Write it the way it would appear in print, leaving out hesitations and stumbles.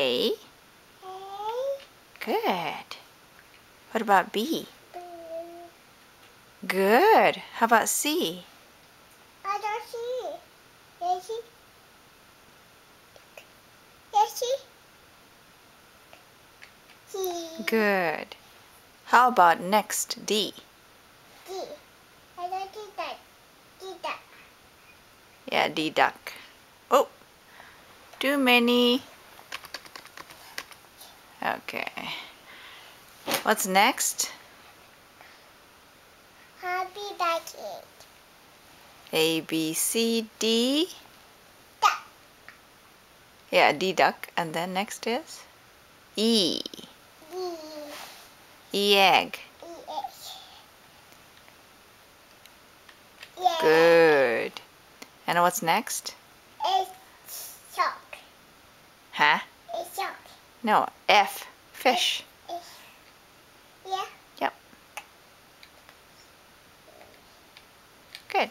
A. Good. What about B? Good. How about C? I don't see. Good. How about next D? I don't see that. Yeah, D duck. Oh, too many. Okay. What's next? Happy like it. A, B, C, D. Duck. Yeah, D duck. And then next is E. E egg. Yeah. Good. And what's next? It's shark. Huh? It's shark. No, F. Fish. Yeah. Yep. Good.